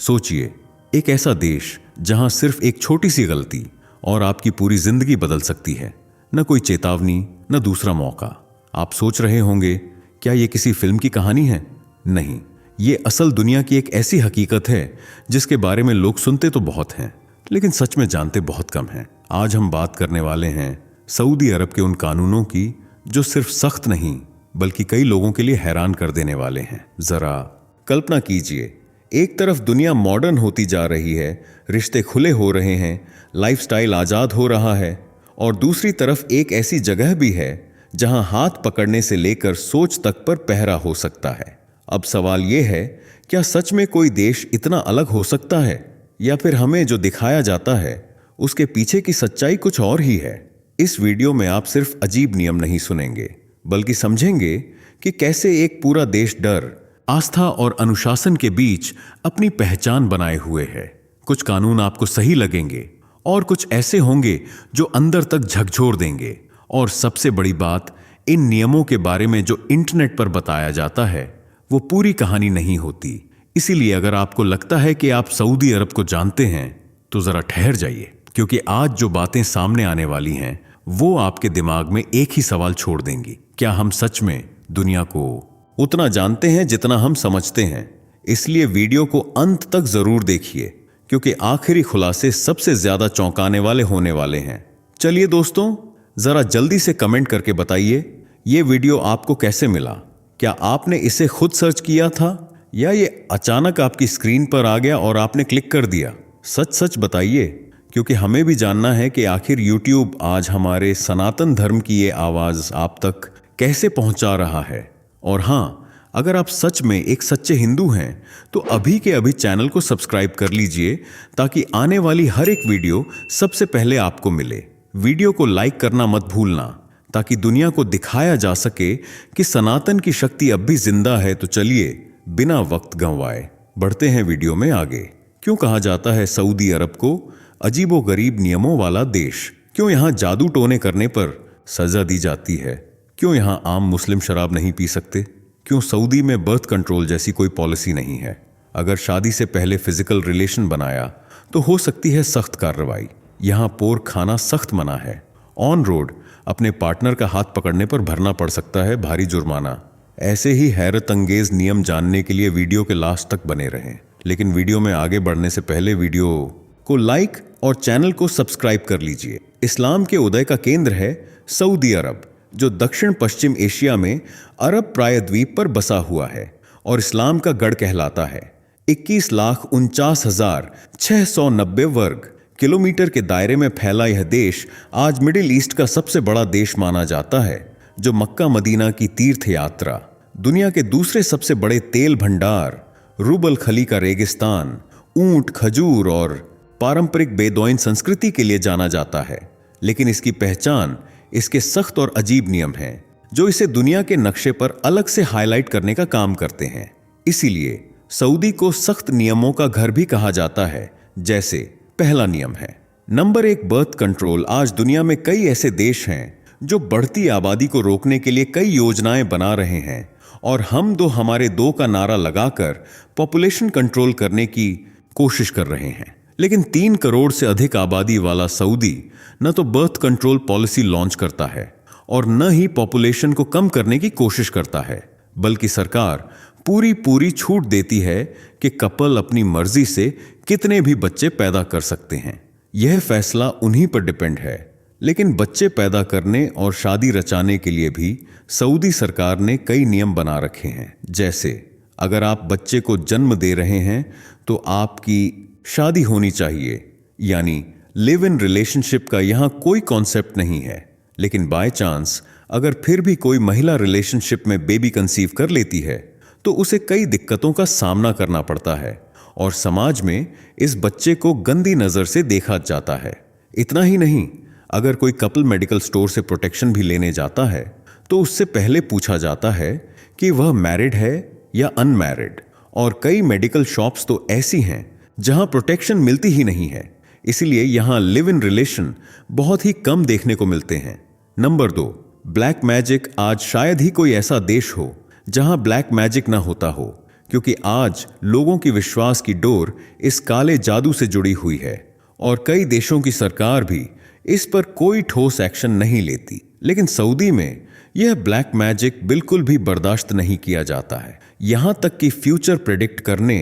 सोचिए, एक ऐसा देश जहां सिर्फ एक छोटी सी गलती और आपकी पूरी जिंदगी बदल सकती है। न कोई चेतावनी, न दूसरा मौका। आप सोच रहे होंगे, क्या ये किसी फिल्म की कहानी है? नहीं, ये असल दुनिया की एक ऐसी हकीकत है जिसके बारे में लोग सुनते तो बहुत हैं, लेकिन सच में जानते बहुत कम हैं। आज हम बात करने वाले हैं सऊदी अरब के उन कानूनों की जो सिर्फ सख्त नहीं बल्कि कई लोगों के लिए हैरान कर देने वाले हैं। जरा कल्पना कीजिए, एक तरफ दुनिया मॉडर्न होती जा रही है, रिश्ते खुले हो रहे हैं, लाइफस्टाइल आजाद हो रहा है, और दूसरी तरफ एक ऐसी जगह भी है जहां हाथ पकड़ने से लेकर सोच तक पर पहरा हो सकता है। अब सवाल यह है, क्या सच में कोई देश इतना अलग हो सकता है, या फिर हमें जो दिखाया जाता है उसके पीछे की सच्चाई कुछ और ही है? इस वीडियो में आप सिर्फ अजीब नियम नहीं सुनेंगे, बल्कि समझेंगे कि कैसे एक पूरा देश डर, आस्था और अनुशासन के बीच अपनी पहचान बनाए हुए है। कुछ कानून आपको सही लगेंगे और कुछ ऐसे होंगे जो अंदर तक झकझोर देंगे। और सबसे बड़ी बात, इन नियमों के बारे में जो इंटरनेट पर बताया जाता है वो पूरी कहानी नहीं होती। इसीलिए अगर आपको लगता है कि आप सऊदी अरब को जानते हैं तो जरा ठहर जाइए, क्योंकि आज जो बातें सामने आने वाली हैं वो आपके दिमाग में एक ही सवाल छोड़ देंगी, क्या हम सच में दुनिया को उतना जानते हैं जितना हम समझते हैं? इसलिए वीडियो को अंत तक जरूर देखिए, क्योंकि आखिरी खुलासे सबसे ज्यादा चौंकाने वाले होने वाले हैं। चलिए दोस्तों, जरा जल्दी से कमेंट करके बताइए, ये वीडियो आपको कैसे मिला? क्या आपने इसे खुद सर्च किया था, या ये अचानक आपकी स्क्रीन पर आ गया और आपने क्लिक कर दिया? सच सच बताइए, क्योंकि हमें भी जानना है कि आखिर यूट्यूब आज हमारे सनातन धर्म की ये आवाज आप तक कैसे पहुंचा रहा है। और हाँ, अगर आप सच में एक सच्चे हिंदू हैं तो अभी के अभी चैनल को सब्सक्राइब कर लीजिए, ताकि आने वाली हर एक वीडियो सबसे पहले आपको मिले। वीडियो को लाइक करना मत भूलना, ताकि दुनिया को दिखाया जा सके कि सनातन की शक्ति अब भी जिंदा है। तो चलिए बिना वक्त गंवाए बढ़ते हैं वीडियो में आगे। क्यों कहा जाता है सऊदी अरब को अजीबोगरीब नियमों वाला देश? क्यों यहाँ जादू टोने करने पर सजा दी जाती है? क्यों यहाँ आम मुस्लिम शराब नहीं पी सकते? क्यों सऊदी में बर्थ कंट्रोल जैसी कोई पॉलिसी नहीं है? अगर शादी से पहले फिजिकल रिलेशन बनाया तो हो सकती है सख्त कार्रवाई। यहाँ पोर्क खाना सख्त मना है। ऑन रोड अपने पार्टनर का हाथ पकड़ने पर भरना पड़ सकता है भारी जुर्माना। ऐसे ही हैरत अंगेज नियम जानने के लिए वीडियो के लास्ट तक बने रहें। लेकिन वीडियो में आगे बढ़ने से पहले वीडियो को लाइक और चैनल को सब्सक्राइब कर लीजिए। इस्लाम के उदय का केंद्र है सऊदी अरब, जो दक्षिण पश्चिम एशिया में अरब प्रायद्वीप पर बसा हुआ है और इस्लाम का गढ़ कहलाता है। 21,49,690 वर्ग किलोमीटर के दायरे में फैला यह देश आज मिडिल ईस्ट का सबसे बड़ा देश माना जाता है, जो मक्का मदीना की तीर्थ यात्रा, दुनिया के दूसरे सबसे बड़े तेल भंडार, रूबल खली का रेगिस्तान, ऊंट, खजूर और पारंपरिक बेदौइन संस्कृति के लिए जाना जाता है। लेकिन इसकी पहचान इसके सख्त और अजीब नियम हैं, जो इसे दुनिया के नक्शे पर अलग से हाईलाइट करने का काम करते हैं। इसीलिए सऊदी को सख्त नियमों का घर भी कहा जाता है। जैसे पहला नियम है नंबर 1, बर्थ कंट्रोल। आज दुनिया में कई ऐसे देश हैं जो बढ़ती आबादी को रोकने के लिए कई योजनाएं बना रहे हैं, और हम दो हमारे दो का नारा लगाकर पॉपुलेशन कंट्रोल करने की कोशिश कर रहे हैं। लेकिन 3 करोड़ से अधिक आबादी वाला सऊदी न तो बर्थ कंट्रोल पॉलिसी लॉन्च करता है और न ही पॉपुलेशन को कम करने की कोशिश करता है, बल्कि सरकार पूरी छूट देती है कि कपल अपनी मर्जी से कितने भी बच्चे पैदा कर सकते हैं। यह फैसला उन्हीं पर डिपेंड है। लेकिन बच्चे पैदा करने और शादी रचाने के लिए भी सऊदी सरकार ने कई नियम बना रखे हैं। जैसे अगर आप बच्चे को जन्म दे रहे हैं तो आपकी शादी होनी चाहिए, यानी लिव इन रिलेशनशिप का यहाँ कोई कॉन्सेप्ट नहीं है। लेकिन बाय चांस अगर फिर भी कोई महिला रिलेशनशिप में बेबी कंसीव कर लेती है तो उसे कई दिक्कतों का सामना करना पड़ता है और समाज में इस बच्चे को गंदी नजर से देखा जाता है। इतना ही नहीं, अगर कोई कपल मेडिकल स्टोर से प्रोटेक्शन भी लेने जाता है तो उससे पहले पूछा जाता है कि वह मैरिड है या अनमैरिड। और कई मेडिकल शॉप्स तो ऐसी हैं जहां प्रोटेक्शन मिलती ही नहीं है। इसलिए यहां लिव इन रिलेशन बहुत ही कम देखने को मिलते हैं। Number 2, black magic. आज शायद ही कोई ऐसा देश हो जहां ब्लैक मैजिक ना होता हो, क्योंकि आज लोगों की विश्वास की डोर इस काले जादू से जुड़ी हुई है और कई देशों की सरकार भी इस पर कोई ठोस एक्शन नहीं लेती। लेकिन सऊदी में यह ब्लैक मैजिक बिल्कुल भी बर्दाश्त नहीं किया जाता है। यहां तक कि फ्यूचर प्रेडिक्ट करने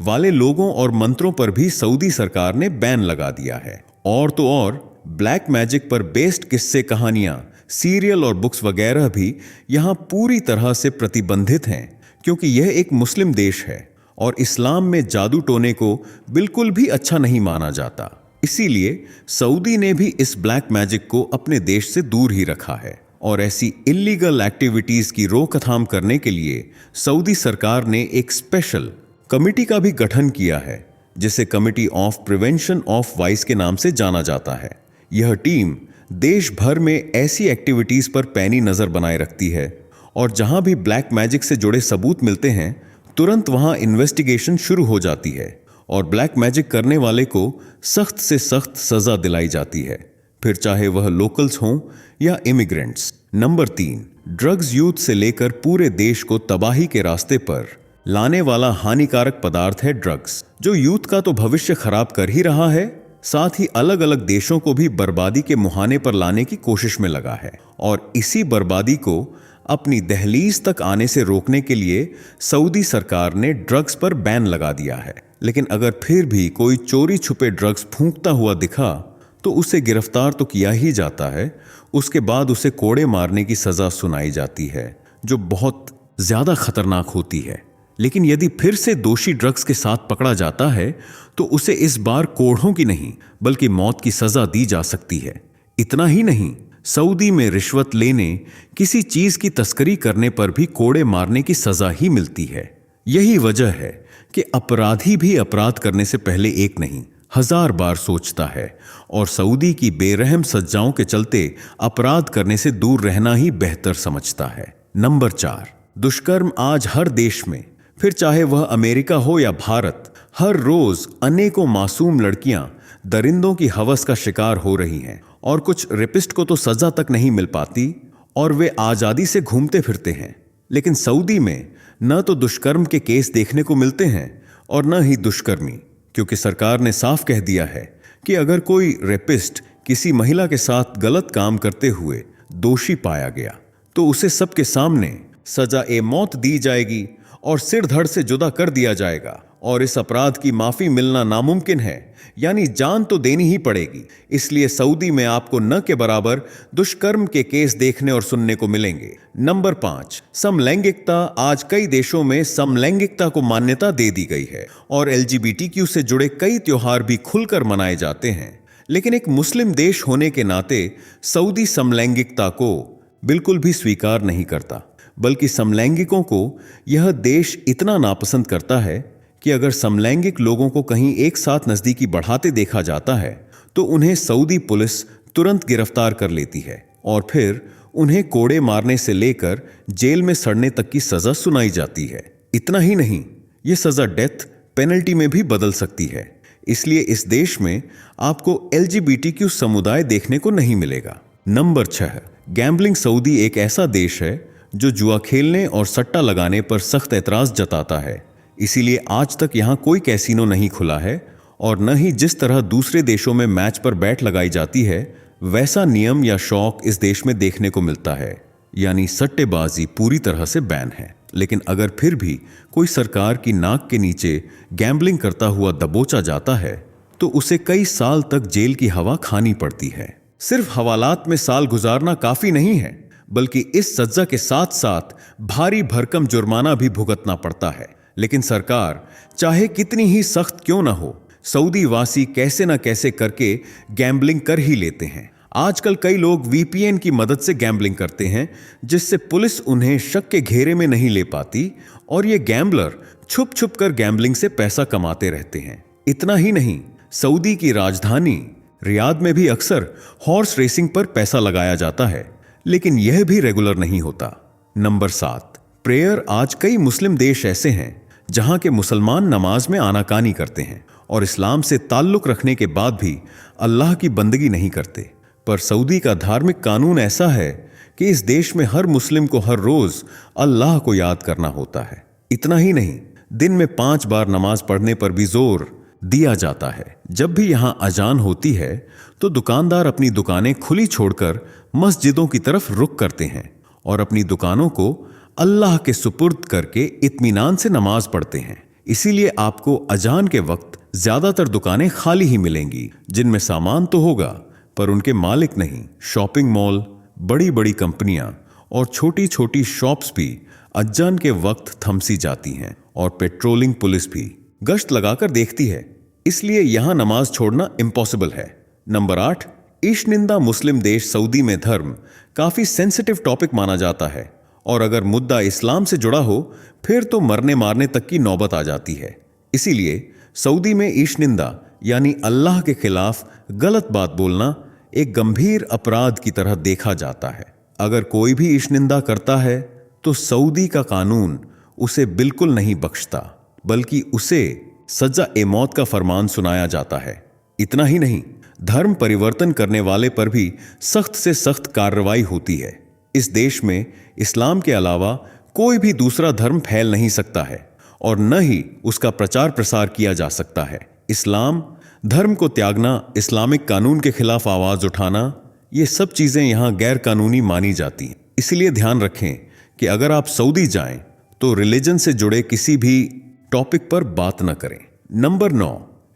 वाले लोगों और मंत्रों पर भी सऊदी सरकार ने बैन लगा दिया है। और तो और ब्लैक मैजिक पर बेस्ड किस्से, कहानियां, सीरियल और बुक्स वगैरह भी यहां पूरी तरह से प्रतिबंधित हैं, क्योंकि यह एक मुस्लिम देश है और इस्लाम में जादू टोने को बिल्कुल भी अच्छा नहीं माना जाता। इसीलिए सऊदी ने भी इस ब्लैक मैजिक को अपने देश से दूर ही रखा है और ऐसी इल्लीगल एक्टिविटीज की रोकथाम करने के लिए सऊदी सरकार ने एक स्पेशल कमिटी का भी गठन किया है, जिसे committee of prevention of vice के नाम से जाना जाता है। यह टीम देश भर में ऐसी एक्टिविटीज पर पैनी नजर बनाए रखती है और जहां भी ब्लैक मैजिक से जुड़े सबूत मिलते हैं, तुरंत वहां इन्वेस्टिगेशन शुरू हो जाती है और ब्लैक मैजिक करने वाले को सख्त से सख्त सजा दिलाई जाती है, फिर चाहे वह लोकल्स हों या इमिग्रेंट्स। नंबर 3, ड्रग्स यूथ से लेकर पूरे देश को तबाही के रास्ते पर लाने वाला हानिकारक पदार्थ है ड्रग्स, जो यूथ का तो भविष्य खराब कर ही रहा है, साथ ही अलग अलग देशों को भी बर्बादी के मुहाने पर लाने की कोशिश में लगा है। और इसी बर्बादी को अपनी दहलीज तक आने से रोकने के लिए सऊदी सरकार ने ड्रग्स पर बैन लगा दिया है। लेकिन अगर फिर भी कोई चोरी छुपे ड्रग्स फूंकता हुआ दिखा तो उसे गिरफ्तार तो किया ही जाता है, उसके बाद उसे कोड़े मारने की सजा सुनाई जाती है, जो बहुत ज्यादा खतरनाक होती है। लेकिन यदि फिर से दोषी ड्रग्स के साथ पकड़ा जाता है तो उसे इस बार कोड़ों की नहीं बल्कि मौत की सजा दी जा सकती है। इतना ही नहीं, सऊदी में रिश्वत लेने, किसी चीज की तस्करी करने पर भी कोड़े मारने की सजा ही मिलती है। यही वजह है कि अपराधी भी अपराध करने से पहले एक नहीं 1000 बार सोचता है और सऊदी की बेरहम सज्जाओं के चलते अपराध करने से दूर रहना ही बेहतर समझता है। नंबर 4, दुष्कर्म आज हर देश में, फिर चाहे वह अमेरिका हो या भारत, हर रोज अनेकों मासूम लड़कियां दरिंदों की हवस का शिकार हो रही हैं और कुछ रेपिस्ट को तो सजा तक नहीं मिल पाती और वे आजादी से घूमते फिरते हैं। लेकिन सऊदी में न तो दुष्कर्म के केस देखने को मिलते हैं और न ही दुष्कर्मी, क्योंकि सरकार ने साफ कह दिया है कि अगर कोई रेपिस्ट किसी महिला के साथ गलत काम करते हुए दोषी पाया गया तो उसे सबके सामने सजा ए मौत दी जाएगी और सिर धड़ से जुदा कर दिया जाएगा और इस अपराध की माफी मिलना नामुमकिन है, यानी जान तो देनी ही पड़ेगी। इसलिए सऊदी में आपको न के बराबर दुष्कर्म के केस देखने और सुनने को मिलेंगे। नंबर 5, समलैंगिकता। आज कई देशों में समलैंगिकता को मान्यता दे दी गई है और LGBTQ से जुड़े कई त्योहार भी खुलकर मनाए जाते हैं। लेकिन एक मुस्लिम देश होने के नाते सऊदी समलैंगिकता को बिल्कुल भी स्वीकार नहीं करता, बल्कि समलैंगिकों को यह देश इतना नापसंद करता है कि अगर समलैंगिक लोगों को कहीं एक साथ नजदीकी बढ़ाते देखा जाता है तो उन्हें सऊदी पुलिस तुरंत गिरफ्तार कर लेती है और फिर उन्हें कोड़े मारने से लेकर जेल में सड़ने तक की सजा सुनाई जाती है। इतना ही नहीं, यह सजा डेथ पेनल्टी में भी बदल सकती है। इसलिए इस देश में आपको LGBTQ समुदाय देखने को नहीं मिलेगा। Number 6, gambling. सऊदी एक ऐसा देश है जो जुआ खेलने और सट्टा लगाने पर सख्त एतराज जताता है। इसीलिए आज तक यहाँ कोई कैसीनो नहीं खुला है और न ही जिस तरह दूसरे देशों में मैच पर बैट लगाई जाती है वैसा नियम या शौक इस देश में देखने को मिलता है, यानी सट्टेबाजी पूरी तरह से बैन है। लेकिन अगर फिर भी कोई सरकार की नाक के नीचे गैम्बलिंग करता हुआ दबोचा जाता है तो उसे कई साल तक जेल की हवा खानी पड़ती है। सिर्फ हवालात में साल गुजारना काफी नहीं है, बल्कि इस सजा के साथ साथ भारी भरकम जुर्माना भी भुगतना पड़ता है। लेकिन सरकार चाहे कितनी ही सख्त क्यों ना हो, सऊदी वासी कैसे न कैसे करके गैम्बलिंग कर ही लेते हैं। आजकल कई लोग VPN की मदद से गैम्बलिंग करते हैं, जिससे पुलिस उन्हें शक के घेरे में नहीं ले पाती और ये गैम्बलर छुप छुप कर गैम्बलिंग से पैसा कमाते रहते हैं। इतना ही नहीं, सऊदी की राजधानी रियाद में भी अक्सर हॉर्स रेसिंग पर पैसा लगाया जाता है, लेकिन यह भी रेगुलर नहीं होता। Number 7, prayer. आज कई मुस्लिम देश ऐसे हैं जहां के मुसलमान नमाज में आनाकानी करते हैं और इस्लाम से ताल्लुक रखने के बाद भी अल्लाह की बंदगी नहीं करते। पर सऊदी का धार्मिक कानून ऐसा है कि इस देश में हर मुस्लिम को हर रोज अल्लाह को याद करना होता है। इतना ही नहीं, दिन में 5 बार नमाज पढ़ने पर भी जोर दिया जाता है। जब भी यहां अजान होती है तो दुकानदार अपनी दुकानें खुली छोड़कर मस्जिदों की तरफ रुख करते हैं और अपनी दुकानों को अल्लाह के सुपुर्द करके इत्मीनान से नमाज पढ़ते हैं। इसीलिए आपको अजान के वक्त ज्यादातर दुकानें खाली ही मिलेंगी, जिनमें सामान तो होगा पर उनके मालिक नहीं। शॉपिंग मॉल, बड़ी बड़ी कंपनियां और छोटी छोटी शॉप्स भी अजान के वक्त थमसी जाती हैं और पेट्रोलिंग पुलिस भी गश्त लगाकर देखती है। इसलिए यहां नमाज छोड़ना इम्पॉसिबल है। नंबर 8, ईशनिंदा मुस्लिम देश सऊदी में धर्म काफी सेंसिटिव टॉपिक माना जाता है और अगर मुद्दा इस्लाम से जुड़ा हो फिर तो मरने मारने तक की नौबत आ जाती है। इसीलिए सऊदी में ईशनिंदा यानी अल्लाह के खिलाफ गलत बात बोलना एक गंभीर अपराध की तरह देखा जाता है। अगर कोई भी ईशनिंदा करता है तो सऊदी का कानून उसे बिल्कुल नहीं बख्शता, बल्कि उसे सजा-ए-मौत का फरमान सुनाया जाता है। इतना ही नहीं, धर्म परिवर्तन करने वाले पर भी सख्त से सख्त कार्रवाई होती है। इस देश में इस्लाम के अलावा कोई भी दूसरा धर्म फैल नहीं सकता है और न ही उसका प्रचार प्रसार किया जा सकता है। इस्लाम धर्म को त्यागना, इस्लामिक कानून के खिलाफ आवाज उठाना, ये सब चीजें यहां गैर कानूनी मानी जाती हैं। इसलिए ध्यान रखें कि अगर आप सऊदी जाएं तो रिलीजन से जुड़े किसी भी टॉपिक पर बात न करें। Number 9,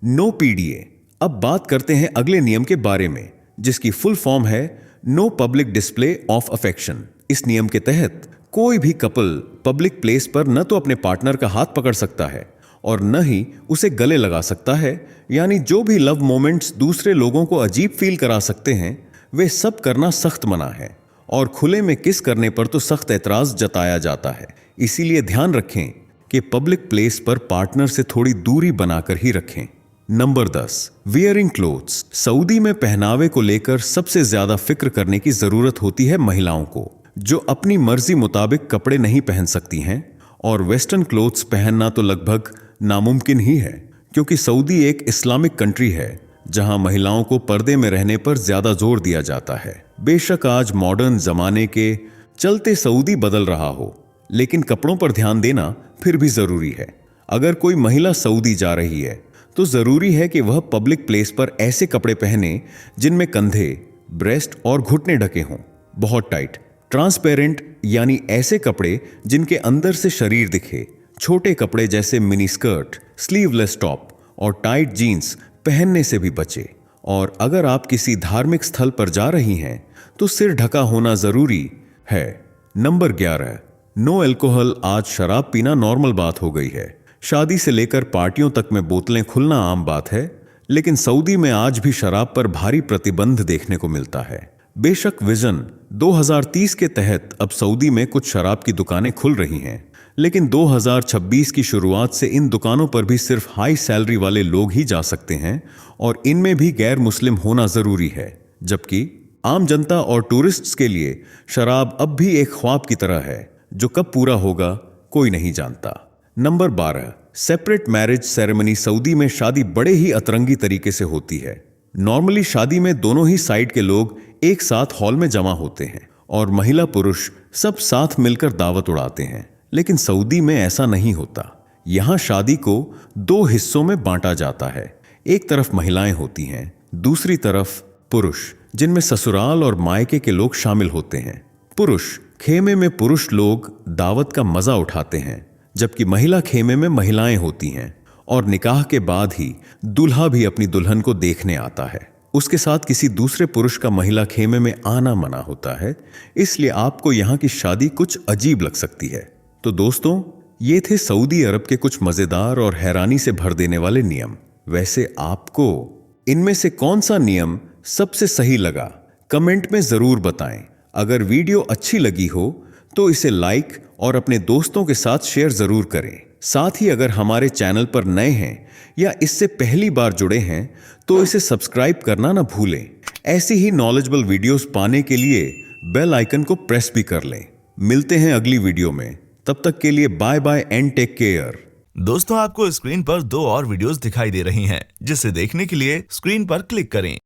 no PDA. अब बात करते हैं अगले नियम के बारे में, जिसकी फुल फॉर्म है no public display of affection. इस नियम के तहत कोई भी कपल पब्लिक प्लेस पर न तो अपने पार्टनर का हाथ पकड़ सकता है और न ही उसे गले लगा सकता है। यानी जो भी लव मोमेंट्स दूसरे लोगों को अजीब फील करा सकते हैं वे सब करना सख्त मना है और खुले में किस करने पर तो सख्त एतराज जताया जाता है। इसीलिए ध्यान रखें कि पब्लिक प्लेस पर पार्टनर से थोड़ी दूरी बनाकर ही रखें। Number 10, wearing clothes. सऊदी में पहनावे को लेकर सबसे ज्यादा फिक्र करने की जरूरत होती है महिलाओं को, जो अपनी मर्जी मुताबिक कपड़े नहीं पहन सकती हैं और वेस्टर्न क्लोथ्स पहनना तो लगभग नामुमकिन ही है, क्योंकि सऊदी एक इस्लामिक कंट्री है जहां महिलाओं को पर्दे में रहने पर ज्यादा जोर दिया जाता है। बेशक आज मॉडर्न जमाने के चलते सऊदी बदल रहा हो, लेकिन कपड़ों पर ध्यान देना फिर भी जरूरी है। अगर कोई महिला सऊदी जा रही है तो जरूरी है कि वह पब्लिक प्लेस पर ऐसे कपड़े पहने जिनमें कंधे, ब्रेस्ट और घुटने ढके हों, बहुत टाइट, ट्रांसपेरेंट यानी ऐसे कपड़े जिनके अंदर से शरीर दिखे। छोटे कपड़े जैसे मिनी स्कर्ट, स्लीवलेस टॉप और टाइट जीन्स पहनने से भी बचे। और अगर आप किसी धार्मिक स्थल पर जा रही हैं तो सिर ढका होना जरूरी है। Number 11, no alcohol. आज शराब पीना नॉर्मल बात हो गई है। शादी से लेकर पार्टियों तक में बोतलें खुलना आम बात है, लेकिन सऊदी में आज भी शराब पर भारी प्रतिबंध देखने को मिलता है। बेशक विजन 2030 के तहत अब सऊदी में कुछ शराब की दुकानें खुल रही हैं, लेकिन 2026 की शुरुआत से इन दुकानों पर भी सिर्फ हाई सैलरी वाले लोग ही जा सकते हैं और इनमें भी गैर मुस्लिम होना जरूरी है, जबकि आम जनता और टूरिस्ट्स के लिए शराब अब भी एक ख्वाब की तरह है जो कब पूरा होगा कोई नहीं जानता। Number 12, separate marriage ceremony. Saudi में शादी बड़े ही अतरंगी तरीके से होती है। नॉर्मली शादी में दोनों ही साइड के लोग एक साथ हॉल में जमा होते हैं और महिला पुरुष सब साथ मिलकर दावत उड़ाते हैं, लेकिन सऊदी में ऐसा नहीं होता। यहां शादी को 2 हिस्सों में बांटा जाता है। एक तरफ महिलाएं होती हैं, दूसरी तरफ पुरुष, जिनमें ससुराल और मायके के लोग शामिल होते हैं। पुरुष खेमे में पुरुष लोग दावत का मजा उठाते हैं, जबकि महिला खेमे में महिलाएं होती हैं और निकाह के बाद ही दूल्हा भी अपनी दुल्हन को देखने आता है। उसके साथ किसी दूसरे पुरुष का महिला खेमे में आना मना होता है, इसलिए आपको यहाँ की शादी कुछ अजीब लग सकती है। तो दोस्तों, ये थे सऊदी अरब के कुछ मजेदार और हैरानी से भर देने वाले नियम। वैसे आपको इनमें से कौन सा नियम सबसे सही लगा, कमेंट में जरूर बताएं। अगर वीडियो अच्छी लगी हो तो इसे लाइक और अपने दोस्तों के साथ शेयर जरूर करें। साथ ही अगर हमारे चैनल पर नए हैं या इससे पहली बार जुड़े हैं तो इसे सब्सक्राइब करना ना भूलें। ऐसी ही नॉलेजेबल वीडियोस पाने के लिए बेल आइकन को प्रेस भी कर लें। मिलते हैं अगली वीडियो में, तब तक के लिए bye bye and take care. दोस्तों, आपको स्क्रीन पर 2 और वीडियोस दिखाई दे रही हैं, जिसे देखने के लिए स्क्रीन पर क्लिक करें।